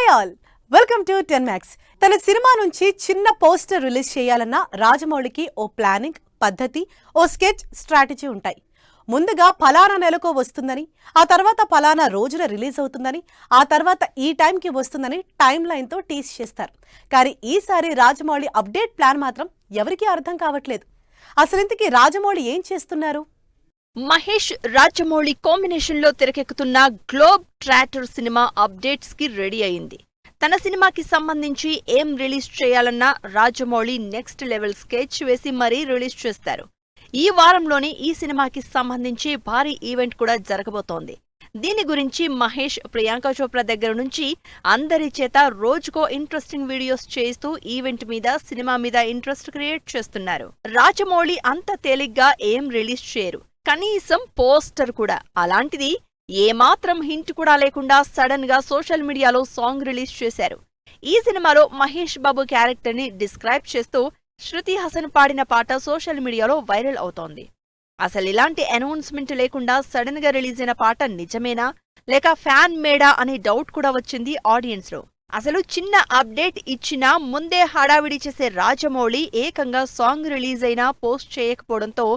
Hi all, welcome to 10 Max. తన cinema నుంచి చిన్న పోస్టర్ రిలీజ్ చేయాలన్న రాజమౌళికి ఓ ప్లానింగ్, పద్ధతి, ఓ స్కెచ్, స్ట్రాటజీ ఉంటాయి. ముందుగా ఫలానా నెలకు వస్తుందని, ఆ తర్వాత ఫలానా రోజున రిలీజ్ అవుతుందని, ఆ తర్వాత ఈ టైంకి వస్తుందని టైం లైన్తో టీస్ చేస్తారు. కానీ ఈసారి రాజమౌళి అప్డేట్ ప్లాన్ మాత్రం ఎవరికీ అర్థం కావట్లేదు. అసలింతకీ రాజమౌళి ఏం చేస్తున్నారు? మహేష్ రాజమౌళి కాంబినేషన్ లో తెరకెక్కుతున్న గ్లోబ్ ట్రాటర్ సినిమా అప్డేట్స్ కి రెడీ అయింది. తన సినిమాకి సంబంధించి ఏం రిలీజ్ చేయాలన్నా రాజమౌళి నెక్స్ట్ లెవెల్ స్కెచ్ వేసి మరీ రిలీజ్ చేస్తారు. ఈ వారంలోనే ఈ సినిమాకి సంబంధించి భారీ ఈవెంట్ కూడా జరగబోతోంది. దీని గురించి మహేష్, ప్రియాంక చోప్రా దగ్గర నుంచి అందరి చేత రోజుకో ఇంట్రెస్టింగ్ వీడియోస్ చేస్తూ ఈవెంట్ మీద, సినిమా మీద ఇంట్రెస్ట్ క్రియేట్ చేస్తున్నారు. రాజమౌళి అంత తేలిగ్గా ఏం రిలీజ్ చేయరు, కనీసం పోస్టర్ కూడా. అలాంటిది ఏమాత్రం హింట్ కూడా లేకుండా సడన్ గా సోషల్ మీడియాలో సాంగ్ రిలీజ్ చేశారు. ఈ సినిమాలో మహేష్ బాబు క్యారెక్టర్ ని డిస్క్రైబ్ చేస్తూ శృతి హాసన్ పాడిన పాట సోషల్ మీడియాలో వైరల్ అవుతోంది. అసలు ఇలాంటి అనౌన్స్మెంట్ లేకుండా సడన్ గా రిలీజ్ అయిన పాట నిజమేనా లేక ఫ్యాన్ మేడా అనే డౌట్ కూడా వచ్చింది ఆడియన్స్ లో. అసలు చిన్న అప్డేట్ ఇచ్చినా ముందే హడావిడి చేసే రాజమౌళి ఏకంగా సాంగ్ రిలీజ్ అయినా పోస్ట్ చేయకపోవడంతో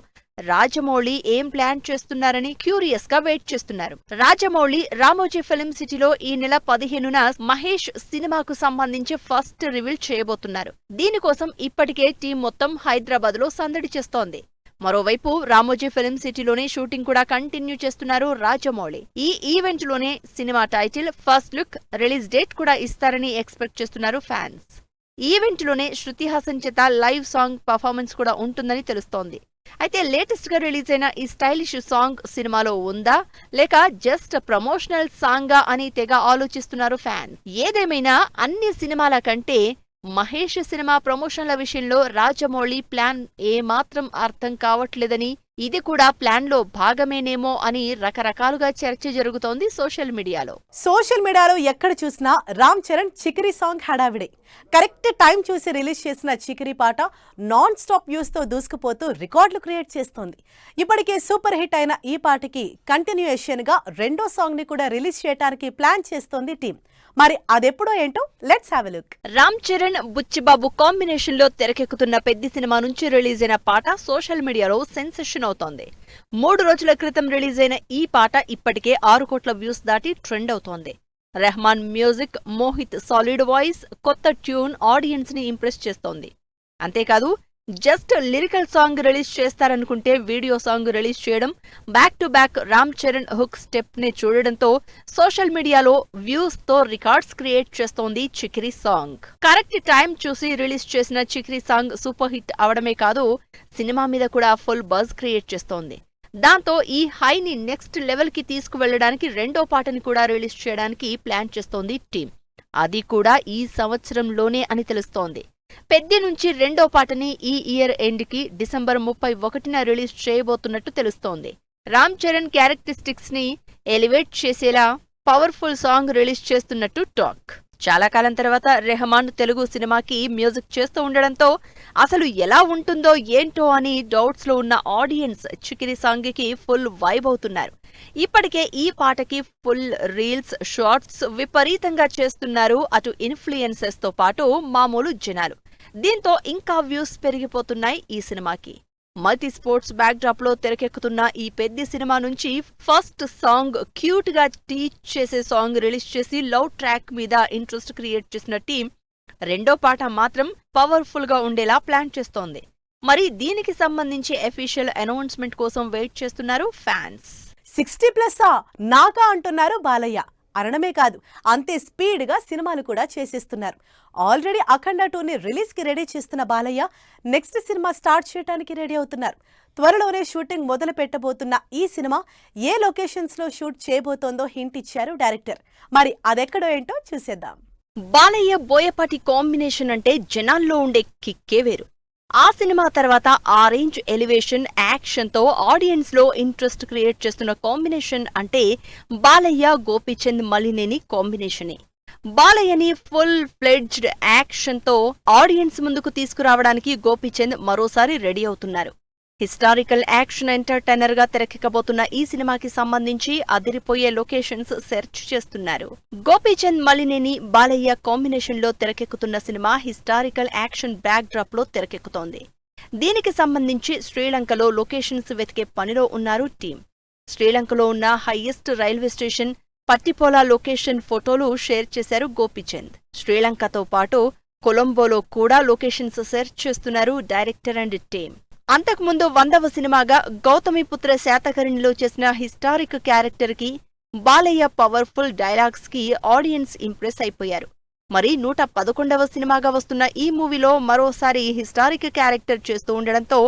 రాజమౌళి ఏం ప్లాన్ చేస్తున్నారని క్యూరియస్ గా వెయిట్ చేస్తున్నారు. రాజమౌళి రామోజీ ఫిల్మ్ సిటీలో ఈ నెల 15న మహేష్ సినిమాకు సంబంధించి ఫస్ట్ రివీల్ చేయబోతున్నారు. దీనికోసం ఇప్పటికే టీం మొత్తం హైదరాబాద్ లో సందడి చేస్తోంది. మరోవైపు రామోజీ ఫిల్మ్ సిటీలోనే షూటింగ్ కూడా కంటిన్యూ చేస్తున్నారు రాజమౌళి. ఈ ఈవెంట్ లోనే cinema title, first look, release date కూడా ఇస్తారని ఎక్స్పెక్ట్ చేస్తున్నారు ఫ్యాన్స్. ఈవెంట్ లోనే శృతి హాసన్ చేత లైవ్ సాంగ్ పర్ఫార్మెన్స్ కూడా ఉంటుందని తెలుస్తోంది. అయితే లేటెస్ట్ గా రిలీజ్ అయిన ఈ స్టైలిష్ సాంగ్ సినిమాలో ఉందా లేక జస్ట్ ప్రమోషనల్ సాంగా అని తెగ ఆలోచిస్తున్నారు ఫ్యాన్. ఏదేమైనా అన్ని సినిమాల కంటే మహేష్ సినిమా ప్రమోషన్ల విషయంలో రాజమౌళి ప్లాన్ ఏమాత్రం అర్థం కావట్లేదని, ఇది కూడా ప్లాన్ లో భాగమేనేమో అని రకరకాలుగా చర్చ జరుగుతోంది సోషల్ మీడియాలో. ఎక్కడ చూసినా రామ్ చరణ్ చికిరి సాంగ్ హడావిడే. కరెక్ట్ టైం చూసి రిలీజ్ చేసిన చికిరి పాట నాన్ స్టాప్ వ్యూస్ తో దూసుకుపోతూ రికార్డులు క్రియేట్ చేస్తోంది. ఇప్పటికే సూపర్ హిట్ అయిన ఈ పాటకి కంటిన్యూయేషన్ గా రెండో సాంగ్ ని కూడా రిలీజ్ చేయడానికి ప్లాన్ చేస్తోంది టీం. మరి అదెప్పుడో ఏంటో let's have a look. Ram Charan, Buchi Babu combination లో తెరకెక్కుతున్న పెద్ది సినిమా నుంచి రిలీజ్ అయిన పాట సోషల్ మీడియాలో సెన్సేషన్ అవుతోంది. 3 రోజుల క్రితం రిలీజ్ అయిన ఈ పాట ఇప్పటికే 6 కోట్ల వ్యూస్ దాటి ట్రెండ్ అవుతోంది. Rahman music, Mohit solid voice, కొత్త ట్యూన్ ఆడియన్స్ ని ఇంప్రెస్ చేస్తోంది. అంతేకాదు, జస్ట్ లిరికల్ సాంగ్ రిలీజ్ చేస్తారనుకుంటే వీడియో సాంగ్ రిలీజ్ చేయడం, back to back Ram Charan hook step ని చూడడంతో సోషల్ మీడియాలో వ్యూస్ తో రికార్డ్స్ క్రియేట్ చేస్తోంది చికిరి సాంగ్. కరెక్ట్ టైం చూసి రిలీజ్ చేసిన చికిరి సాంగ్ సూపర్ హిట్ అవడమే కాదు, సినిమా మీద కూడా ఫుల్ బజ్ క్రియేట్ చేస్తోంది. దాంతో ఈ హైని నెక్స్ట్ లెవెల్ కి తీసుకువెళ్లడానికి రెండో పాటని కూడా రిలీజ్ చేయడానికి ప్లాన్ చేస్తోంది టీం. అది కూడా ఈ సంవత్సరంలోనే అని తెలుస్తోంది. పెద్ది నుంచి రెండో పాటని ఈ ఇయర్ ఎండ్ కి డిసెంబర్ 31న రిలీజ్ చేయబోతున్నట్టు తెలుస్తోంది. రామ్ చరణ్ క్యారెక్టరిస్టిక్స్ ని ఎలివేట్ చేసేలా పవర్ఫుల్ సాంగ్ రిలీజ్ చేస్తున్నట్టు టాక్. చాలా కాలం తర్వాత రెహమాన్ తెలుగు సినిమాకి మ్యూజిక్ చేస్తూ ఉండడంతో అసలు ఎలా ఉంటుందో ఏంటో అని డౌట్స్ లో ఉన్న ఆడియన్స్ చికిరి సాంగ్ కి ఫుల్ వైబ్ అవుతున్నారు. ఇప్పటికే ఈ పాటకి ఫుల్ రీల్స్, షార్ట్స్ విపరీతంగా చేస్తున్నారు అటు ఇన్ఫ్లుయెన్సర్స్ తో పాటు మామూలు జనాలు. దీంతో ఇంకా వ్యూస్ పెరిగిపోతున్నాయి ఈ సినిమాకి. మల్టీ స్పోర్ట్స్ బ్యాక్ డ్రాప్ లో తెరకెక్కుతున్న ఈ పెద్ద సినిమా నుంచి ఫస్ట్ సాంగ్ క్యూట్ గా టీచ్ చేసే సాంగ్ రిలీజ్ చేసి లవ్ ట్రాక్ మీద ఇంట్రెస్ట్ క్రియేట్ చేసిన టీం రెండో పాట మాత్రం పవర్ఫుల్ గా ఉండేలా ప్లాన్ చేస్తోంది. మరి దీనికి సంబంధించి అఫీషియల్ అనౌన్స్మెంట్ కోసం వెయిట్ చేస్తున్నారు ఫ్యాన్స్. 60+ నాకా అంటున్నారు బాలయ్య. అనడమే కాదు, అంతే స్పీడ్ గా సినిమాలు కూడా చేసేస్తున్నారు. ఆల్రెడీ అఖండ 2ని రిలీజ్ కి రెడీ చేస్తున్న బాలయ్య నెక్స్ట్ సినిమా స్టార్ట్ చేయడానికి రెడీ అవుతున్నారు. త్వరలోనే షూటింగ్ మొదలు పెట్టబోతున్న ఈ సినిమా ఏ లొకేషన్స్ లో షూట్ చేయబోతోందో హింట్ ఇచ్చారు డైరెక్టర్. మరి అదెక్కడో ఏంటో చూసేద్దాం. బాలయ్య, బోయపాటి కాంబినేషన్ అంటే జనాల్లో ఉండే కిక్కే వేరు. ఆ సినిమా తర్వాత ఆ రేంజ్ ఎలివేషన్, యాక్షన్ తో ఆడియన్స్ లో ఇంట్రెస్ట్ క్రియేట్ చేస్తున్న కాంబినేషన్ అంటే బాలయ్య, గోపీచంద్ మలినేని కాంబినేషనే. బాలయ్యని ఫుల్ ఫ్లెడ్జ్డ్ యాక్షన్ తో ఆడియన్స్ ముందుకు తీసుకురావడానికి గోపీచంద్ మరోసారి రెడీ అవుతున్నారు. హిస్టారికల్ యాక్షన్ ఎంటర్టైనర్ గా తెరకెక్కబోతున్న ఈ సినిమాకి సంబంధించి అదిరిపోయే లొకేషన్స్ సెర్చ్ చేస్తున్నారు. గోపీచంద్ మలినేని బాలయ్య కాంబినేషన్ లో తెరకెక్కుతున్న cinema historical action back drop లో తెరకెక్కుతోంది. దీనికి సంబంధించి శ్రీలంకలో లొకేషన్స్ వెతికే పనిలో ఉన్నారు టీం. శ్రీలంకలో ఉన్న హైయెస్ట్ రైల్వే స్టేషన్ పట్టిపోలా లొకేషన్ ఫోటోలు షేర్ చేశారు గోపీచంద్. శ్రీలంకతో పాటు కొలంబోలో కూడా లొకేషన్స్ సెర్చ్ చేస్తున్నారు డైరెక్టర్ అండ్ టీం. అంతకుముందు 100వ సినిమాగా గౌతమిపుత్ర శాతకర్ణిలో చేసిన హిస్టారిక్ క్యారెక్టర్ కి బాలయ్య పవర్ఫుల్ డైలాగ్స్ కి ఆడియన్స్ ఇంప్రెస్ అయిపోయారు. మరి 111వ సినిమాగా వస్తున్న ఈ మూవీలో మరోసారి హిస్టారిక్ క్యారెక్టర్ చేస్తూ ఉండడంతో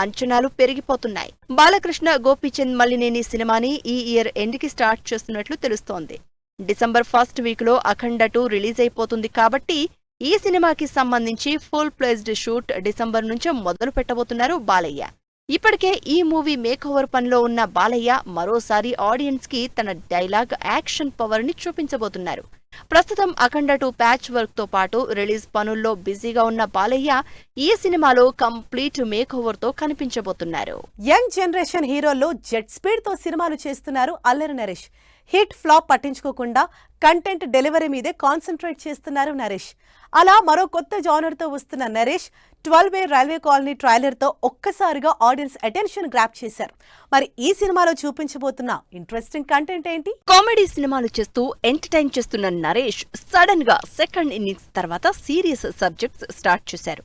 అంచనాలు పెరిగిపోతున్నాయి. బాలకృష్ణ గోపీచంద్ మలినేని సినిమాని ఈ ఇయర్ ఎండ్కి స్టార్ట్ చేస్తున్నట్లు తెలుస్తోంది. డిసెంబర్ 1st వీక్లో అఖండ 2 రిలీజ్ అయిపోతుంది కాబట్టి ఈ సినిమాకి సంబంధించి ఫుల్ ప్లేజ్డ్ షూట్ డిసెంబర్ నుంచే మొదలు పెట్టబోతున్నారు బాలయ్య. ఇప్పటికే ఈ మూవీ మేకోవర్ పనిలో ఉన్న బాలయ్య మరోసారి ఆడియన్స్ కి తన డైలాగ్ యాక్షన్ పవర్ ని చూపించబోతున్నారు. ప్రస్తుతం అఖండ 2 ప్యాచ్ వర్క్ తో పాటు రిలీజ్ పనుల్లో బిజీగా ఉన్న బాలయ్య ఈ సినిమాలో కంప్లీట్ మేకోవర్ తో కనిపించబోతున్నారు. యంగ్ జనరేషన్ హీరోల్లో జెట్ స్పీడ్ తో సినిమాలు చేస్తున్నారు అల్లరి నరేష్. హిట్ ఫ్లాప్ పట్టించుకోకుండా కంటెంట్ డెలివరీ మీదే కాన్సన్ట్రేట్ చేస్తున్నారు నరేష్. అలా మరో కొత్త జానర్ తో వస్తున్న Naresh 12A railway colony trailer తో ఒక్కసారిగా ఆడియన్స్ అటెన్షన్ గ్రాప్ చేశారు. మరి ఈ సినిమాలో చూపించబోతున్న ఇంట్రెస్టింగ్ కంటెంట్ ఏంటి? కామెడీ సినిమాలు చేస్తూ ఎంటర్టైన్ చేస్తున్న నరేష్ సడన్ గా సెకండ్ ఇన్నింగ్స్ తర్వాత సీరియస్ సబ్జెక్ట్స్ స్టార్ట్ చేశారు.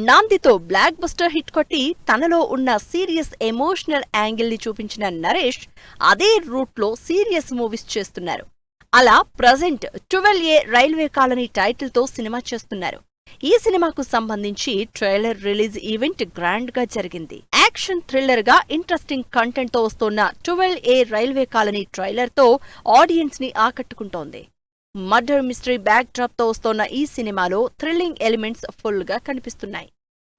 నాందితో బ్లాక్ బస్టర్ హిట్ కొట్టి తనలో ఉన్న సీరియస్ ఎమోషనల్ యాంగిల్ ని చూపించిన నరేష్ అదే రూట్ లో సీరియస్ మూవీస్ చేస్తున్నారు. అలా present 12A railway colony title తో సినిమా చేస్తున్నారు. ఈ సినిమాకు సంబంధించి ట్రైలర్ రిలీజ్ ఈవెంట్ గ్రాండ్ గా జరిగింది. యాక్షన్ థ్రిల్లర్ గా ఇంట్రెస్టింగ్ కంటెంట్ తో వస్తున్న 12A రైల్వే కాలనీ ట్రైలర్ తో ఆడియన్స్ ని ఆకట్టుకుంటోంది. మర్డర్ మిస్టరీ బ్యాక్ డ్రాప్ తో వస్తోన్న ఈ సినిమాలో థ్రిల్లింగ్ ఎలిమెంట్స్ ఫుల్ గా కనిపిస్తున్నాయి.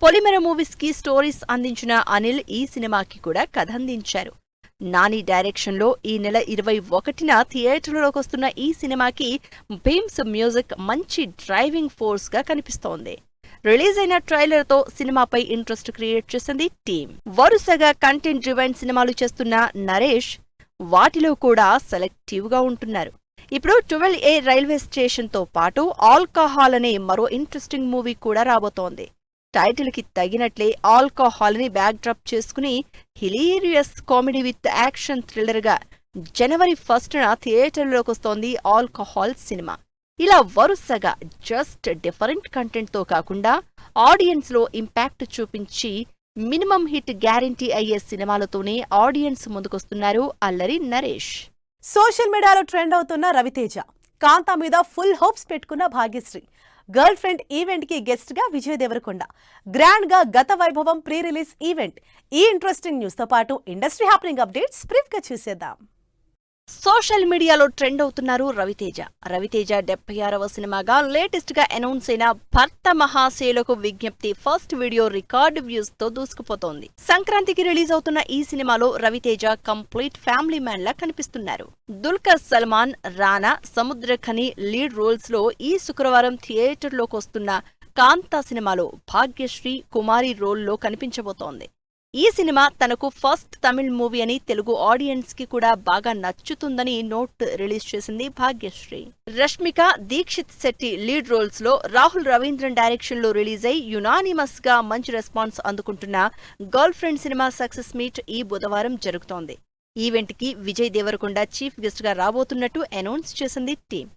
పొలిమెర మూవీస్ కి స్టోరీస్ అందించిన అనిల్ ఈ సినిమాకి కూడా కథ అందించారు. నాని డైరెక్షన్ లో ఈ నెల 21న థియేటర్లోకి వస్తున్న ఈ సినిమాకి భీమ్స్ మ్యూజిక్ మంచి డ్రైవింగ్ ఫోర్స్ గా కనిపిస్తోంది. రిలీజ్ అయిన ట్రైలర్ తో సినిమాపై ఇంట్రెస్ట్ క్రియేట్ చేసింది టీం. వరుసగా కంటెంట్ డ్రివెన్ సినిమాలు చేస్తున్న నరేష్ వాటిలో కూడా సెలెక్టివ్ గా ఉంటున్నారు. ఇప్పుడు 12A రైల్వే స్టేషన్ తో పాటు ఆల్కహాల్ అనే మరో ఇంట్రెస్టింగ్ మూవీ కూడా రాబోతోంది. టైటిల్ కి తగినట్లే ఆల్కహాల్ ని బ్యాక్ డ్రాప్ చేసుకుని hilarious comedy with action thriller గా జనవరి 1న థియేటర్లోకి వస్తోంది ఆల్కహాల్ సినిమా. ఇలా వరుసగా జస్ట్ డిఫరెంట్ కంటెంట్ తో కాకుండా ఆడియన్స్ లో ఇంపాక్ట్ చూపించి మినిమం హిట్ గ్యారంటీ అయ్యే సినిమాలతోనే ఆడియన్స్ ముందుకొస్తున్నారు అల్లరి నరేష్. సోషల్ మీడియాలో ట్రెండ్ అవుతున్న రవితేజ, కాంతా మీద ఫుల్ హోప్స్ పెట్టుకున్న భాగ్యశ్రీ, గర్ల్ ఫ్రెండ్ ఈవెంట్ కి గెస్ట్ గా విజయ్ దేవరకొండ, గ్రాండ్ గా గత వైభవం ప్రీ రిలీజ్ ఈవెంట్. ఈ ఇంట్రెస్టింగ్ న్యూస్ తో పాటు ఇండస్ట్రీ హ్యాపెనింగ్ అప్డేట్స్ బ్రీఫ్ గా చూసేద్దాం. సోషల్ మీడియాలో ట్రెండ్ అవుతున్నారు రవితేజ. 76వ సినిమాగా లేటెస్ట్ గా అనౌన్స్ అయిన భర్త మహాశయులకు విజ్ఞప్తి ఫస్ట్ వీడియో రికార్డ్ వ్యూస్ తో దూసుకుపోతోంది. సంక్రాంతికి రిలీజ్ అవుతున్న ఈ సినిమాలో రవితేజ కంప్లీట్ ఫ్యామిలీ మ్యాన్ లా కనిపిస్తున్నారు. దుల్కర్ సల్మాన్, రానా, సముద్రఖని లీడ్ రోల్స్ లో ఈ శుక్రవారం థియేటర్లోకి వస్తున్న కాంతా సినిమాలో భాగ్యశ్రీ కుమారి రోల్లో కనిపించబోతోంది. ఈ సినిమా తనకు ఫస్ట్ తమిళ్ మూవీ అని తెలుగు ఆడియన్స్ కి కూడా బాగా నచ్చుతుందని నోట్ రిలీజ్ చేసింది భాగ్యశ్రీ. రష్మిక, దీక్షిత్ శెట్టి లీడ్ రోల్స్ లో రాహుల్ రవీంద్రన్ డైరెక్షన్ లో రిలీజ్ అయి యునానిమస్ గా మంచి రెస్పాన్స్ అందుకుంటున్న girlfriend cinema success meet ఈ బుధవారం జరుగుతోంది. ఈవెంట్ కి విజయ్ దేవరకొండ చీఫ్ గెస్ట్ గా రాబోతున్నట్టు అనౌన్స్ చేసింది team.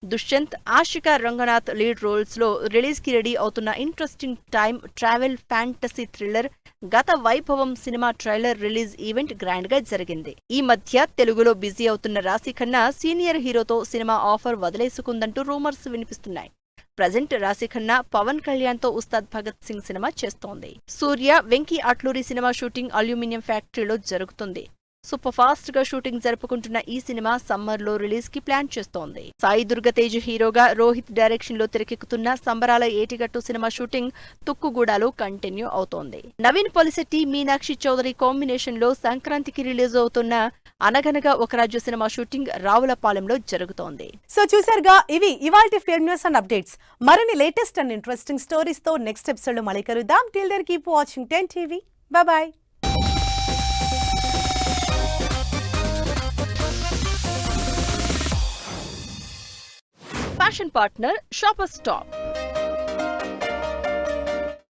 Dushyanth, Ashika Ranganath lead roles లో రిలీజ్ కి రెడీ అవుతున్న interesting time travel fantasy thriller Gatha Vaibhavam సినిమా ట్రైలర్ రిలీజ్ ఈవెంట్ గ్రాండ్ గా జరిగింది. ఈ మధ్య తెలుగులో బిజీ అవుతున్న రాశి ఖన్నా సీనియర్ హీరోతో సినిమా ఆఫర్ వదిలేసుకుందంటూ రూమర్స్ వినిపిస్తున్నాయి. ప్రజెంట్ రాశి ఖన్నా పవన్ కళ్యాణ్ తో ఉస్తాద్ భగత్ సింగ్ సినిమా చేస్తోంది. Surya, Venky Atluri cinema shooting aluminium ఫ్యాక్టరీలో జరుగుతుంది. సూపర్ ఫాస్ట్ గా షూటింగ్ జరుపుకుంటున్న ఈ సినిమా సమ్మర్ లో రిలీజ్ కి ప్లాన్ చేస్తోంది. సాయి దుర్గతేజ్ హీరోగా రోహిత్ డైరెక్షన్ లో తెరకెక్కుతున్న సంబరాల ఏటిగట్టు సినిమా షూటింగ్ తుక్కుగూడలో కంటిన్యూ అవుతోంది. నవీన్ పొలిశెట్టి, మీనాక్షి చౌదరి కాంబినేషన్ లో సంక్రాంతికి రిలీజ్ అవుతున్న అనగనగా ఒక రాజ్య సినిమా షూటింగ్ రావులపాలెంలో జరుగుతోంది. సో చూసారుగా, ఇవి ఇవాల్టి ఫిల్మ్ న్యూస్ అండ్ అప్డేట్స్. మరిన్ని లేటెస్ట్ అండ్ ఇంట్రెస్టింగ్ స్టోరీస్ తో నెక్స్ట్ ఎపిసోడ్ లో మళ్ళీ కలుద్దాం. Till then keep watching 10 TV. Bye bye. Fashion partner shopper stop.